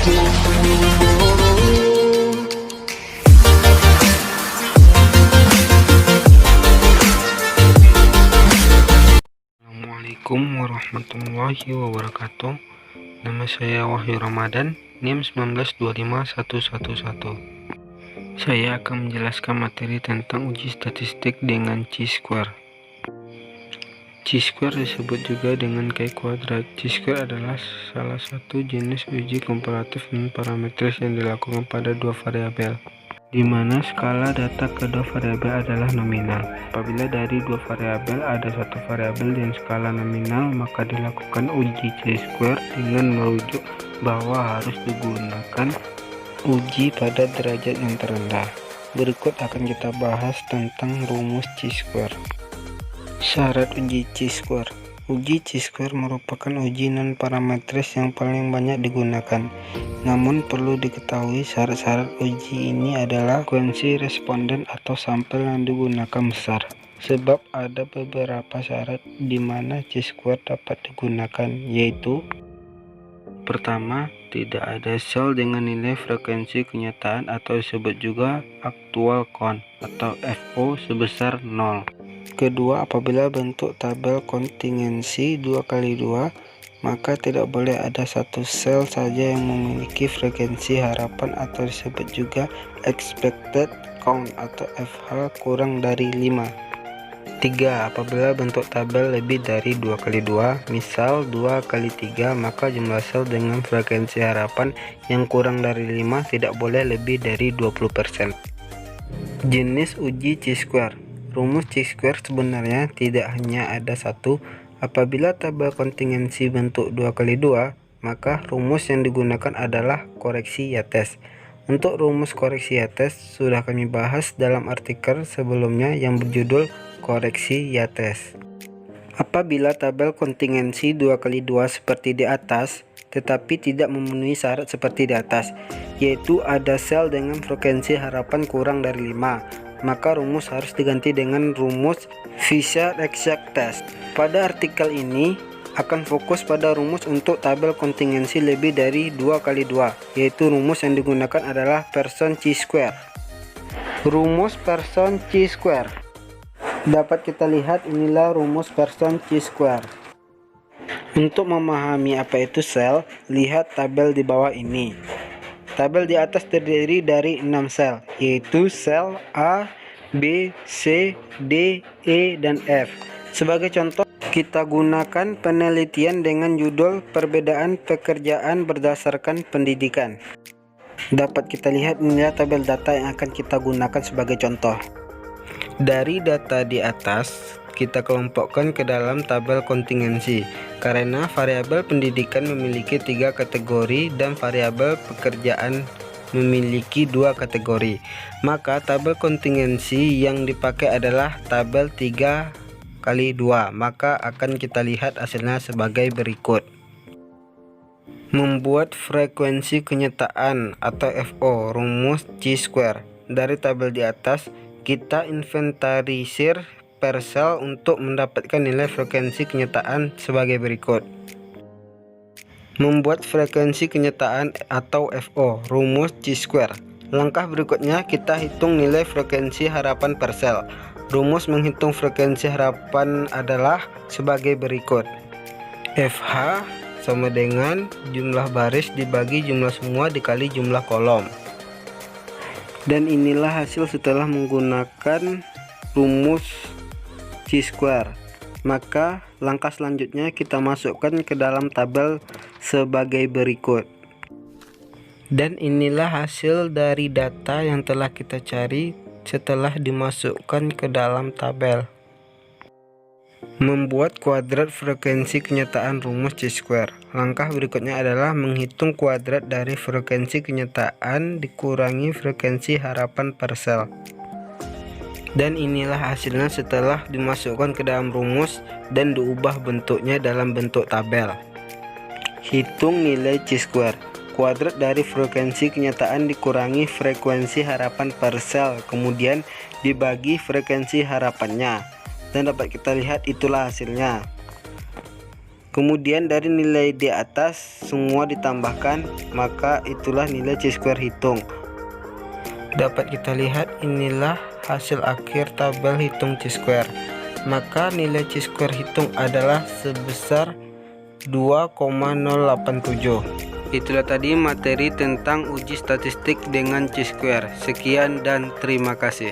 Assalamualaikum warahmatullahi wabarakatuh. Nama saya Wahyu Ramadan, NIM 1925111. Saya akan menjelaskan materi tentang uji statistik dengan chi-square. Chi-square disebut juga dengan chi-kuadrat. Chi-square adalah salah satu jenis uji komparatif non-parametris yang dilakukan pada dua variabel, di mana skala data kedua variabel adalah nominal. Apabila dari dua variabel ada satu variabel yang skala nominal, maka dilakukan uji chi-square dengan merujuk bahwa harus digunakan uji pada derajat yang terendah. Berikut akan kita bahas tentang rumus chi-square. Syarat uji chi-square. Uji chi-square merupakan uji non-parametris yang paling banyak digunakan. Namun perlu diketahui syarat-syarat uji ini adalah frekuensi responden atau sampel yang digunakan besar. Sebab ada beberapa syarat di mana chi-square dapat digunakan, yaitu: pertama, tidak ada sel dengan nilai frekuensi kenyataan atau disebut juga actual count atau FO sebesar 0. Kedua, apabila bentuk tabel kontingensi 2x2, maka tidak boleh ada satu sel saja yang memiliki frekuensi harapan atau disebut juga expected count atau FH kurang dari 5. 3. Apabila bentuk tabel lebih dari 2x2, misal 2x3, maka jumlah sel dengan frekuensi harapan yang kurang dari 5 tidak boleh lebih dari 20%. Jenis uji chi-square. Rumus chi-square sebenarnya tidak hanya ada satu. Apabila tabel kontingensi bentuk 2x2, maka rumus yang digunakan adalah koreksi Yates. Untuk rumus koreksi Yates sudah kami bahas dalam artikel sebelumnya yang berjudul koreksi Yates. Apabila tabel kontingensi 2x2 seperti di atas, tetapi tidak memenuhi syarat seperti di atas, yaitu ada sel dengan frekuensi harapan kurang dari 5, maka rumus harus diganti dengan rumus Fisher-Exact test. Pada artikel ini akan fokus pada rumus untuk tabel kontingensi lebih dari 2x2, yaitu rumus yang digunakan adalah Pearson chi-square. Rumus Pearson chi-square dapat kita lihat, inilah rumus Pearson chi-square. Untuk memahami apa itu sel, lihat tabel di bawah ini. Tabel di atas terdiri dari 6 sel, yaitu sel A, B, C, D, E, dan F. Sebagai contoh, kita gunakan penelitian dengan judul Perbedaan Pekerjaan Berdasarkan Pendidikan. Dapat kita lihat inilah tabel data yang akan kita gunakan sebagai contoh. Dari data di atas, kita kelompokkan ke dalam tabel kontingensi, karena variabel pendidikan memiliki 3 kategori dan variabel pekerjaan memiliki 2 kategori. Maka tabel kontingensi yang dipakai adalah tabel 3x2. Maka akan kita lihat hasilnya sebagai berikut. Membuat frekuensi kenyataan atau FO, rumus chi-square. Dari tabel di atas, kita inventarisir per sel untuk mendapatkan nilai frekuensi kenyataan sebagai berikut. Membuat frekuensi kenyataan atau FO, rumus chi-square. Langkah berikutnya kita hitung nilai frekuensi harapan per sel. Rumus menghitung frekuensi harapan adalah sebagai berikut. FH sama dengan jumlah baris dibagi jumlah semua dikali jumlah kolom. Dan inilah hasil setelah menggunakan rumus chi-square. Maka langkah selanjutnya kita masukkan ke dalam tabel sebagai berikut. Dan inilah hasil dari data yang telah kita cari setelah dimasukkan ke dalam tabel. Membuat kuadrat frekuensi kenyataan rumus chi-square. Langkah berikutnya adalah menghitung kuadrat dari frekuensi kenyataan dikurangi frekuensi harapan per sel. Dan inilah hasilnya setelah dimasukkan ke dalam rumus dan diubah bentuknya dalam bentuk tabel. Hitung nilai chi-square. Kuadrat dari frekuensi kenyataan dikurangi frekuensi harapan per sel, kemudian dibagi frekuensi harapannya. Dan dapat kita lihat itulah hasilnya. Kemudian dari nilai di atas semua ditambahkan, maka itulah nilai chi-square hitung. Dapat kita lihat inilah hasil akhir tabel hitung chi-square. Maka nilai chi-square hitung adalah sebesar 2,087. Itulah tadi materi tentang uji statistik dengan chi-square. Sekian dan terima kasih.